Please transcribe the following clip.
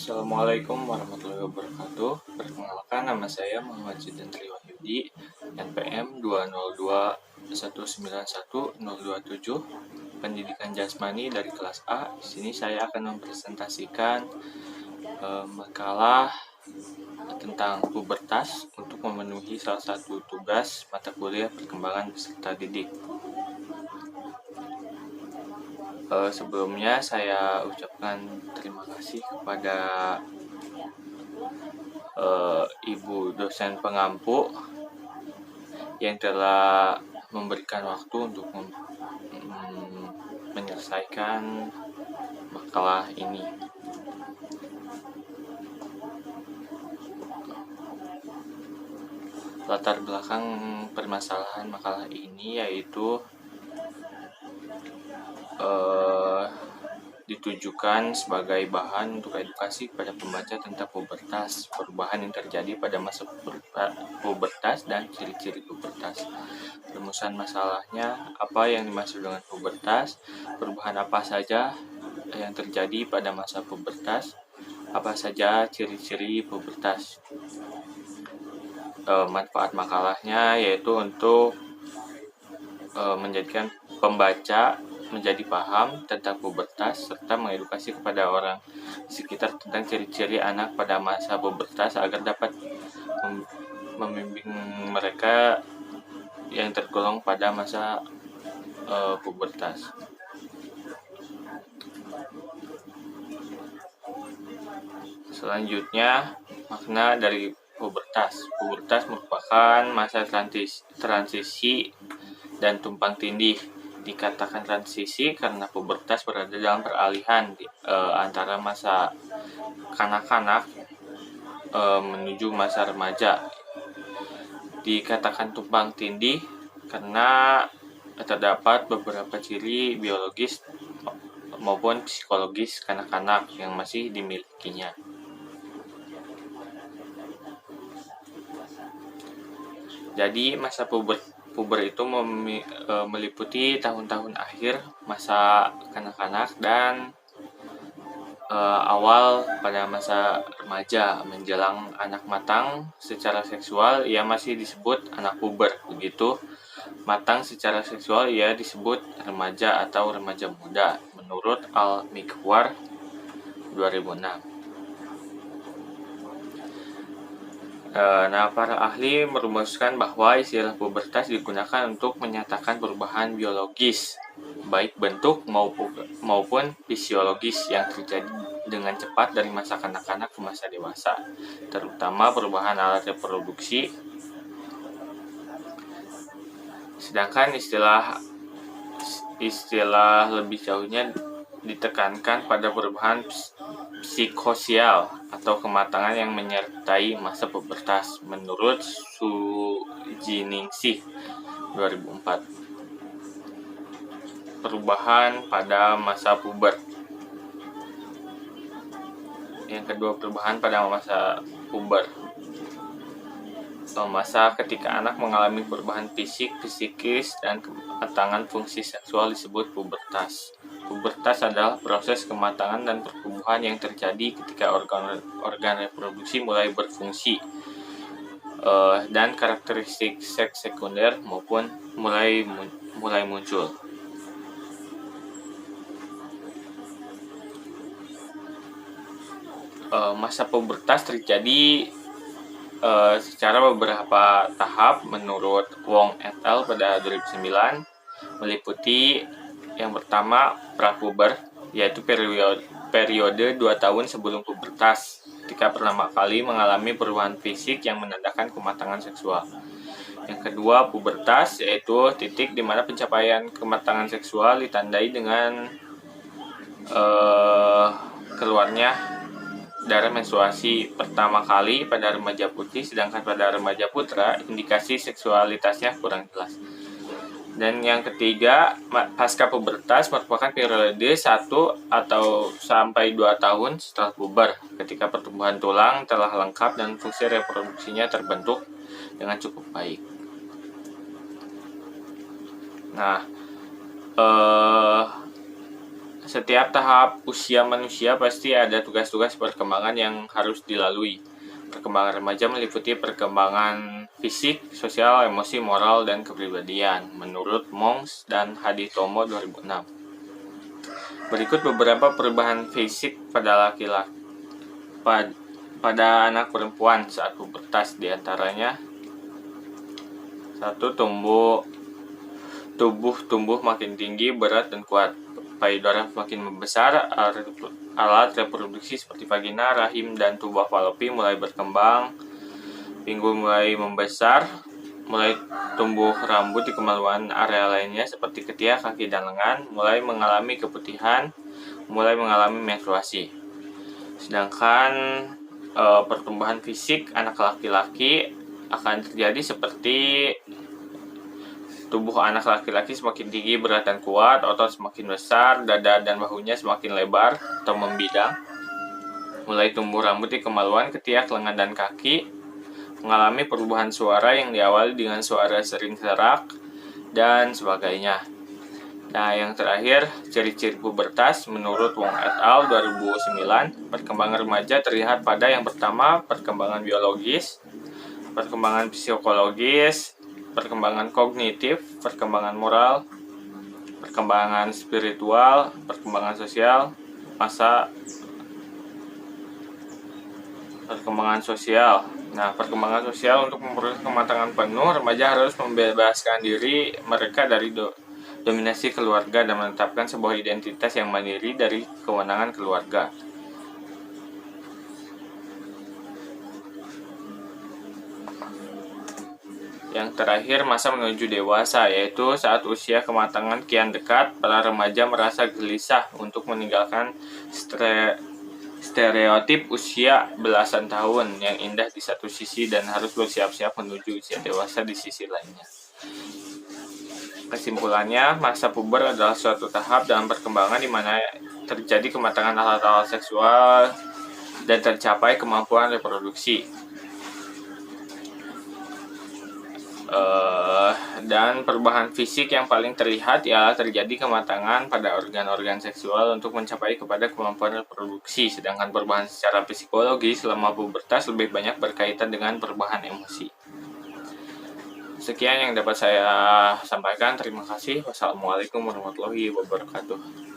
Assalamualaikum warahmatullahi wabarakatuh. Perkenalkan, nama saya Muhammad Zidan Triwahyudi, NPM 202191027, Pendidikan Jasmani dari kelas A. Di sini saya akan mempresentasikan makalah tentang pubertas untuk memenuhi salah satu tugas mata kuliah perkembangan peserta didik. Sebelumnya saya ucapkan terima kasih kepada Ibu dosen pengampu yang telah memberikan waktu untuk menyelesaikan makalah ini. Latar belakang permasalahan makalah ini yaitu ditujukan sebagai bahan untuk edukasi kepada pembaca tentang pubertas, perubahan yang terjadi pada masa pubertas dan ciri-ciri pubertas. Rumusan masalahnya, apa yang dimaksud dengan pubertas, perubahan apa saja yang terjadi pada masa pubertas, apa saja ciri-ciri pubertas. Manfaat makalahnya yaitu untuk menjadikan pembaca menjadi paham tentang pubertas serta mengedukasi kepada orang sekitar tentang ciri-ciri anak pada masa pubertas agar dapat membimbing mereka yang tergolong pada masa pubertas. Selanjutnya, makna dari pubertas. Pubertas merupakan masa transisi dan tumpang tindih. Dikatakan transisi karena pubertas berada dalam peralihan antara masa kanak-kanak menuju masa remaja. Dikatakan tumpang tindih karena terdapat beberapa ciri biologis maupun psikologis kanak-kanak yang masih dimilikinya. Jadi masa puber itu meliputi tahun-tahun akhir masa kanak-kanak dan awal pada masa remaja menjelang anak matang secara seksual, ia masih disebut anak puber. Begitu matang secara seksual, ia disebut remaja atau remaja muda menurut Al-Mikwar 2006. Para ahli merumuskan bahwa istilah pubertas digunakan untuk menyatakan perubahan biologis, baik bentuk maupun fisiologis yang terjadi dengan cepat dari masa kanak-kanak ke masa dewasa, terutama perubahan alat reproduksi. Sedangkan istilah lebih jauhnya ditekankan pada perubahan psikosial atau kematangan yang menyertai masa pubertas menurut Sujiningsih 2004. Perubahan pada masa puber. Yang kedua, perubahan pada masa puber. Masa ketika anak mengalami perubahan fisik, psikis, dan kematangan fungsi seksual disebut pubertas. Pubertas adalah proses kematangan dan pertumbuhan yang terjadi ketika organ reproduksi mulai berfungsi dan karakteristik seks sekunder maupun mulai muncul. Masa pubertas terjadi secara beberapa tahap menurut Wong et al. Pada 2009, meliputi yang pertama prapuber, yaitu periode 2 tahun sebelum pubertas, ketika pertama kali mengalami perubahan fisik yang menandakan kematangan seksual. Yang kedua, pubertas, yaitu titik di mana pencapaian kematangan seksual ditandai dengan keluarnya darah menstruasi pertama kali pada remaja putih, sedangkan pada remaja putra indikasi seksualitasnya kurang jelas. Dan yang ketiga, pasca pubertas merupakan periode 1 atau sampai 2 tahun setelah puber, ketika pertumbuhan tulang telah lengkap dan fungsi reproduksinya terbentuk dengan cukup baik. Nah, Setiap tahap usia manusia pasti ada tugas-tugas perkembangan yang harus dilalui. Perkembangan remaja meliputi perkembangan fisik, sosial, emosi, moral, dan kepribadian, menurut Monks dan Haditomo 2006. Berikut beberapa perubahan fisik pada laki-laki pada anak perempuan saat pubertas, diantaranya: 1. Tubuh tumbuh makin tinggi, berat, dan kuat. Payudara makin membesar, alat reproduksi seperti vagina, rahim, dan tubuh falopi mulai berkembang, pinggul mulai membesar, mulai tumbuh rambut di kemaluan area lainnya seperti ketiak, kaki, dan lengan, mulai mengalami keputihan, mulai mengalami menstruasi. Sedangkan pertumbuhan fisik anak laki-laki akan terjadi seperti tubuh anak laki-laki semakin tinggi, berat, dan kuat, otot semakin besar, dada dan bahunya semakin lebar atau membidang, mulai tumbuh rambut di kemaluan, ketiak, lengan, dan kaki, mengalami perubahan suara yang diawali dengan suara sering serak, dan sebagainya. Nah, yang terakhir, ciri-ciri pubertas menurut Wong et al. 2009, perkembangan remaja terlihat pada yang pertama, perkembangan biologis, perkembangan psikologis, perkembangan kognitif, perkembangan moral, perkembangan spiritual, perkembangan sosial, perkembangan sosial. Nah, perkembangan sosial untuk memperoleh kematangan penuh, remaja harus membebaskan diri mereka dari dominasi keluarga dan menetapkan sebuah identitas yang mandiri dari kewenangan keluarga. Yang terakhir, masa menuju dewasa, yaitu saat usia kematangan kian dekat, para remaja merasa gelisah untuk meninggalkan stereotip usia belasan tahun yang indah di satu sisi dan harus bersiap-siap menuju usia dewasa di sisi lainnya. Kesimpulannya, masa puber adalah suatu tahap dalam perkembangan di mana terjadi kematangan alat-alat seksual dan tercapai kemampuan reproduksi. Dan perubahan fisik yang paling terlihat ialah terjadi kematangan pada organ-organ seksual untuk mencapai kepada kemampuan reproduksi, sedangkan perubahan secara psikologis selama pubertas lebih banyak berkaitan dengan perubahan emosi. Sekian yang dapat saya sampaikan. Terima kasih. Wassalamualaikum warahmatullahi wabarakatuh.